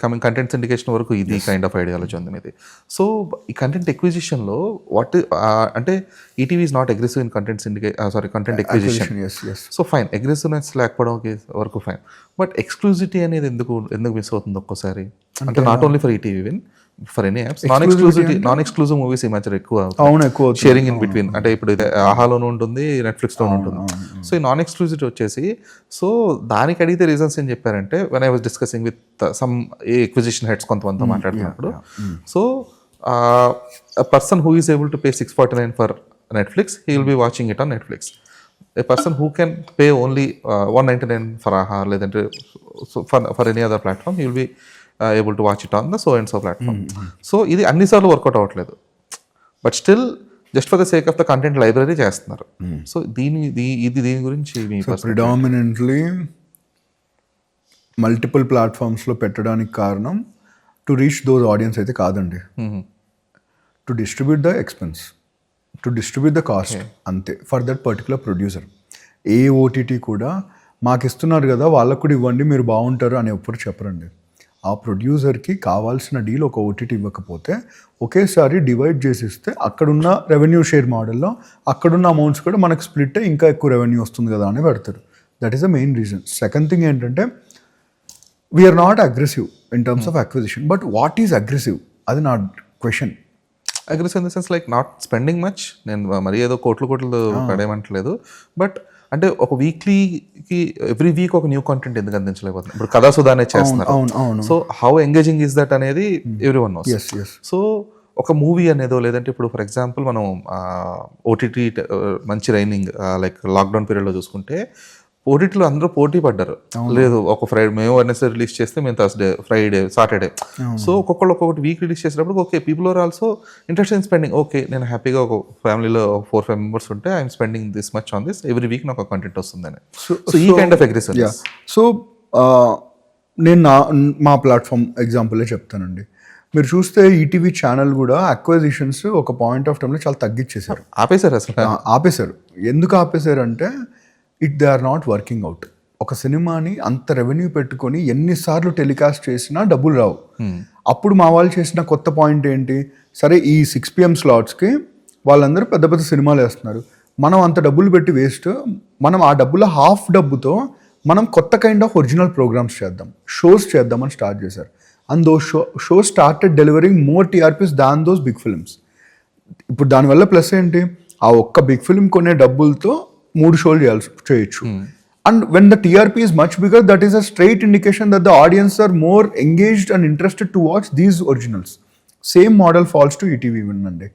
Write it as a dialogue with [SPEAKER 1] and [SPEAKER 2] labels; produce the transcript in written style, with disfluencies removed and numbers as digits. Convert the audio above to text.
[SPEAKER 1] Coming content syndication వరకు ఇది kind of ideology ఉంది మీది. సో ఈ కంటెంట్ ఎక్విజిషన్లో అంటే ETV is not aggressive in content acquisition. So fine, aggressiveness లేకపోవడం వరకు ఫైన్, బట్ ఎక్స్క్లూజివిటీ అనేది ఎందుకు మిస్ అవుతుంది ఒక్కోసారి? అంటే not only for ETV win, for any apps. Non exclusive movies ఈ మధ్య ఎక్కువ షేరింగ్ ఇన్ బిట్వీన్. అంటే ఇప్పుడు ఆహాలోనూ ఉంటుంది, నెట్ఫ్లిక్స్లోనూ ఉంటుంది. సో ఈ నాన్ ఎక్స్క్లూజివిటీ వచ్చేసి, సో దానికి అడిగితే రీజన్స్ ఏం చెప్పారంటే, when I was discussing with some acquisition heads కొంతమందితో మాట్లాడుతున్నప్పుడు, so a person who is able to pay $649 for Netflix, he will be watching it on Netflix. A person who can pay only $199 for AHA, లేదంటే for any other platform, he will be able to watch it on the so and so platform. So ఇది అన్నిసార్లు work out అవ్వట్లేదు, but still just for the sake of the content library చేస్తున్నారు. So దీని గురించి మీ
[SPEAKER 2] predominantly multiple ప్లాట్ఫామ్స్లో పెట్టడానికి కారణం to reach those audience అయితే కాదండి, to distribute the expense, to distribute the cost, అంతే, ఫర్ దట్ పర్టికులర్ ప్రొడ్యూసర్. ఏ ఓటీటీ కూడా మాకు ఇస్తున్నారు కదా వాళ్ళకు కూడా ఇవ్వండి మీరు బాగుంటారు అని ఎప్పుడు చెప్పరండి. ఆ ప్రొడ్యూసర్కి కావాల్సిన డీల్ ఒక ఓటీటీ ఇవ్వకపోతే ఒకేసారి డివైడ్ చేసి ఇస్తే అక్కడున్న రెవెన్యూ షేర్ మోడల్లో అక్కడున్న అమౌంట్స్ కూడా మనకు స్ప్లిట్ ఇంకా ఎక్కువ రెవెన్యూ వస్తుంది కదా అని పెడతారు. That is the main reason. Second thing ఏంటంటే, we are not aggressive in terms of acquisition, but what is aggressive, అది నా question.
[SPEAKER 1] Aggressive in the sense like not spending much. నేను మరి ఏదో కోట్లు పడేయమంటలేదు, బట్ అంటే ఒక వీక్లీకి ఎవ్రీ వీక్ ఒక న్యూ కంటెంట్ ఎందుకు అందించలేకపోతుంది? ఇప్పుడు కథాసుధానే చేస్తున్నారు. So how engaging is that అనేది ఎవ్రీ వన్ నోస్. సో ఒక మూవీ అనేదో, లేదంటే ఇప్పుడు ఫర్ ఎగ్జాంపుల్ మనం ఓటీటీ మంచి రైనింగ్ లైక్ లాక్డౌన్ పీరియడ్లో చూసుకుంటే, ఓటీటీలో అందరూ పోటీ పడ్డారు. లేదు ఒక ఫ్రైడే మేము వెడ్నెస్డే రిలీజ్ చేస్తే మేము థర్స్డే, ఫ్రైడే, సాటర్డే. సో ఒక్కొక్కటి వీక్ రిలీజ్ చేసేటప్పుడు okay people are also interest in spending. Okay నేను హ్యాపీగా ఒక ఫ్యామిలీలో 4-5 మెంబర్స్ ఉంటే I'm spending this much on this, every week నాకు ఒక కంటెంట్ వస్తుందని. సో ఈ కైండ్ ఆఫ్ అగ్రెసివ్.
[SPEAKER 2] సో నేను మా ప్లాట్ఫామ్ ఎగ్జాంపులే చెప్తానండి. మీరు చూస్తే ఈటీవీ ఛానల్ కూడా అక్విజిషన్స్ ఒక పాయింట్ ఆఫ్ టైంలో చాలా తగ్గించేశారు,
[SPEAKER 1] ఆపేశారు. అసలు ఆపేశారు.
[SPEAKER 2] ఎందుకు ఆపేశారు అంటే, they are not working out. ఒక సినిమాని అంత రెవెన్యూ పెట్టుకొని ఎన్నిసార్లు టెలికాస్ట్ చేసినా డబ్బులు రావు. అప్పుడు మా వాళ్ళు చేసిన కొత్త పాయింట్ ఏంటి, సరే ఈ 6 PM స్లాట్స్కి వాళ్ళందరూ పెద్ద పెద్ద సినిమాలు వేస్తున్నారు, మనం అంత డబ్బులు పెట్టి వేస్ట్, మనం ఆ డబ్బుల హాఫ్ డబ్బుతో మనం కొత్త కైండ్ ఆఫ్ ఒరిజినల్ ప్రోగ్రామ్స్ చేద్దాం, షోస్ చేద్దామని స్టార్ట్ చేశారు. And those shows started delivering more TRPs than those big films. ఇప్పుడు దానివల్ల ప్లస్ ఏంటి, ఆ ఒక్క బిగ్ ఫిల్మ్ కొనే డబ్బులతో 3 షోలు చేయొచ్చు. And when the TRP is much bigger, that is a straight indication that the audience are more engaged and interested to watch these originals. Same model falls to ETV even Monday.